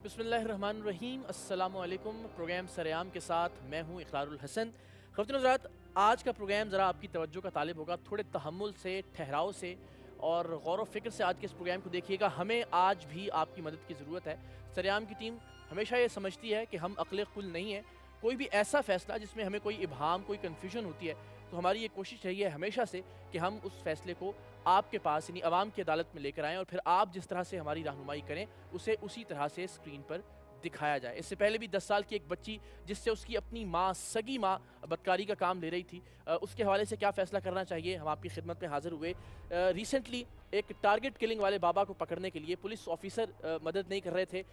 बिस्मिल्लाहिर्रहमानिर्रहीम। अस्सलाम वालेकुम। प्रोग्राम सरेआम के साथ मैं हूं इकरारुल हसन। ख़वातीन हज़रात, आज का प्रोग्राम ज़रा आपकी तवज्जो का तालिब होगा। थोड़े तहम्मुल से, ठहराव से और गौर व फ़िक्र से आज के इस प्रोग्राम को देखिएगा। हमें आज भी आपकी मदद की ज़रूरत है। सरेआम की टीम हमेशा ये समझती है कि हम अक़ल कुल नहीं है। कोई भी ऐसा फ़ैसला जिसमें हमें कोई इबहम, कोई कन्फ्यूजन होती है, तो हमारी ये कोशिश रही है हमेशा से कि हम उस फ़ैसले को आपके पास यानी आवाम की अदालत में लेकर आएँ और फिर आप जिस तरह से हमारी रहनुमाई करें, उसे उसी तरह से स्क्रीन पर दिखाया जाए। इससे पहले भी 10 साल की एक बच्ची जिससे उसकी अपनी माँ, सगी माँ बदकारी का काम ले रही थी, उसके हवाले से क्या फ़ैसला करना चाहिए, हम आपकी खिदमत में हाज़िर हुए। रिसेंटली एक टारगेट किलिंग वाले बाबा को पकड़ने के लिए पुलिस ऑफिसर मदद नहीं कर रहे थे।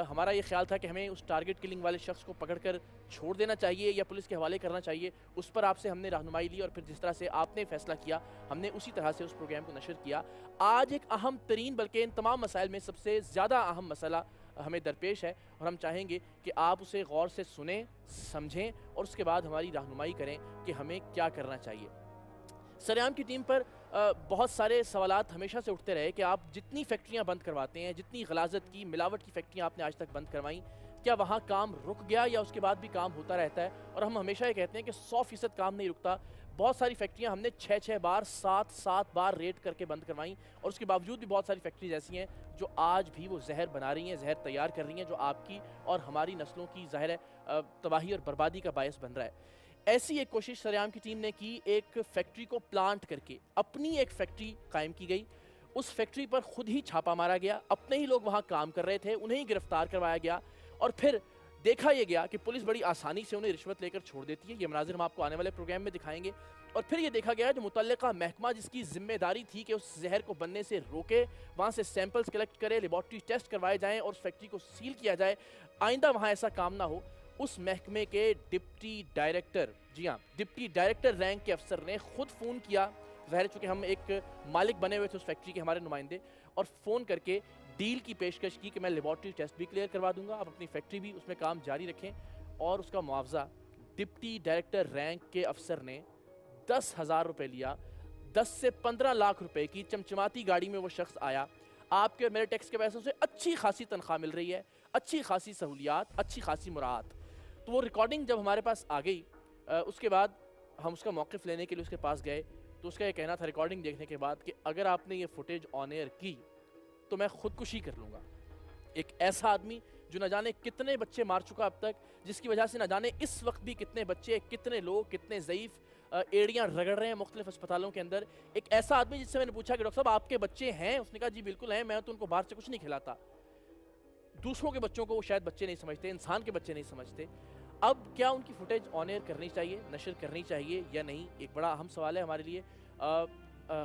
हमारा ये ख्याल था कि हमें उस टारगेट किलिंग वाले शख्स को पकड़कर छोड़ देना चाहिए या पुलिस के हवाले करना चाहिए। उस पर आपसे हमने रहनुमाई ली और फिर जिस तरह से आपने फ़ैसला किया, हमने उसी तरह से उस प्रोग्राम को नशर किया। आज एक अहम तरीन, बल्कि इन तमाम मसाइल में सबसे ज़्यादा अहम मसला हमें दरपेश है और हम चाहेंगे कि आप उसे गौर से सुनें, समझें और उसके बाद हमारी रहनुमाई करें कि हमें क्या करना चाहिए। सरेआम की टीम पर बहुत सारे सवालात हमेशा से उठते रहे कि आप जितनी फैक्ट्रियां बंद करवाते हैं, जितनी गलाजत की, मिलावट की फैक्ट्रियां आपने आज तक बंद करवाई, क्या वहाँ काम रुक गया या उसके बाद भी काम होता रहता है? और हम हमेशा ये कहते हैं कि 100% काम नहीं रुकता। बहुत सारी फैक्ट्रियां हमने 6-6 बार, 7-7 बार रेड करके बंद करवाई और उसके बावजूद भी बहुत सारी फैक्ट्रीज ऐसी हैं जो आज भी वो जहर बना रही हैं, जहर तैयार कर रही हैं, जो आपकी और हमारी नस्लों की ज़ाहिर है तबाही और बर्बादी का बायस बन रहा है। ऐसी एक कोशिश सरेआम की टीम ने की, एक फैक्ट्री को प्लांट करके अपनी एक फैक्ट्री कायम की गई। उस फैक्ट्री पर खुद ही छापा मारा गया, अपने ही लोग वहाँ काम कर रहे थे, उन्हें ही गिरफ्तार करवाया गया और फिर देखा यह गया कि पुलिस बड़ी आसानी से उन्हें रिश्वत लेकर छोड़ देती है। ये मनाजिर हम आपको आने वाले प्रोग्राम में दिखाएंगे। और फिर ये देखा गया जो मुतल्लिका महकमा जिसकी जिम्मेदारी थी कि उस जहर को बनने से रोके, वहाँ से सैंपल्स कलेक्ट करे, लेबॉर्ट्री टेस्ट करवाए जाएँ और उस फैक्ट्री को सील किया जाए, आइंदा वहाँ ऐसा काम ना हो, उस महकमे के डिप्टी डायरेक्टर, जी हाँ, डिप्टी डायरेक्टर रैंक के अफसर ने खुद फ़ोन किया। ज़ाहिर चूँकि हम एक मालिक बने हुए थे उस फैक्ट्री के, हमारे नुमाइंदे, और फ़ोन करके डील की पेशकश की कि मैं लेबॉर्ट्री टेस्ट भी क्लियर करवा दूंगा, आप अपनी फैक्ट्री भी उसमें काम जारी रखें। और उसका मुआवजा डिप्टी डायरेक्टर रैंक के अफसर ने 10,000 रुपये लिया। 10 से 15 लाख रुपए की चमचमाती गाड़ी में वो शख्स आया। आपके और मेरे टैक्स के पैसों से अच्छी खासी तनख्वाह मिल रही है, अच्छी खासी सहूलियात, अच्छी खासी मुराद। तो वो रिकॉर्डिंग जब हमारे पास आ गई, उसके बाद हम उसका मौक़िफ़ लेने के लिए उसके पास गए, तो उसका ये कहना था रिकॉर्डिंग देखने के बाद कि अगर आपने ये फुटेज ऑन एयर की तो मैं खुदकुशी कर लूँगा। एक ऐसा आदमी जो न जाने कितने बच्चे मार चुका अब तक, जिसकी वजह से न जाने इस वक्त भी कितने बच्चे, कितने लोग, कितने ज़ईफ़ एड़ियाँ रगड़ रहे हैं मुख्तलिफ अस्पतालों के अंदर। एक ऐसा आदमी जिससे मैंने पूछा कि डॉक्टर साहब आपके बच्चे हैं? उसने कहा जी बिल्कुल हैं, मैं तो उनको बाहर से कुछ नहीं खिलाता। दूसरों के बच्चों को वो शायद बच्चे नहीं समझते, इंसान के बच्चे नहीं समझते। अब क्या उनकी फुटेज ऑन एयर करनी चाहिए, नशर करनी चाहिए या नहीं? एक बड़ा अहम सवाल है हमारे लिए।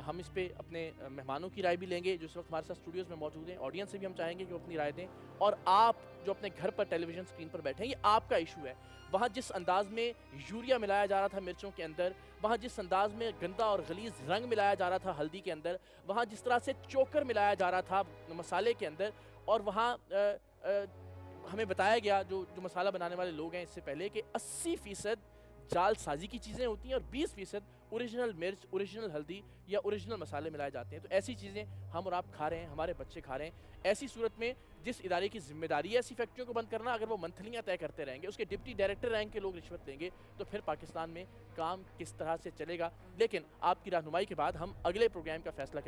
हम इस पे अपने मेहमानों की राय भी लेंगे जो इस वक्त हमारे साथ स्टूडियोज़ में मौजूद हैं। ऑडियंस से भी हम चाहेंगे कि वो अपनी राय दें। और आप जो अपने घर पर टेलीविज़न स्क्रीन पर बैठे हैं, ये आपका इशू है। वहाँ जिस अंदाज़ में यूरिया मिलाया जा रहा था मिर्चों के अंदर, वहाँ जिस अंदाज़ में गंदा और गलीज़ रंग मिलाया जा रहा था हल्दी के अंदर, वहाँ जिस तरह से चोकर मिलाया जा रहा था मसाले के अंदर, और वहाँ हमें बताया गया जो मसाला बनाने वाले लोग हैं इससे पहले कि 80% जालसाजी की चीज़ें होती हैं और 20% ओरिजिनल मिर्च, ओरिजिनल हल्दी या ओरिजिनल मसाले मिलाए जाते हैं। तो ऐसी चीज़ें हम और आप खा रहे हैं, हमारे बच्चे खा रहे हैं। ऐसी सूरत में जिस इदारे की जिम्मेदारी है ऐसी फैक्ट्रियों को बंद करना, अगर वो मंथलियाँ तय करते रहेंगे, उसके डिप्टी डायरेक्टर रैंक के लोग रिश्वत लेंगे, तो फिर पाकिस्तान में काम किस तरह से चलेगा। लेकिन आपकी रहनुमाई के बाद हम अगले प्रोग्राम का फैसला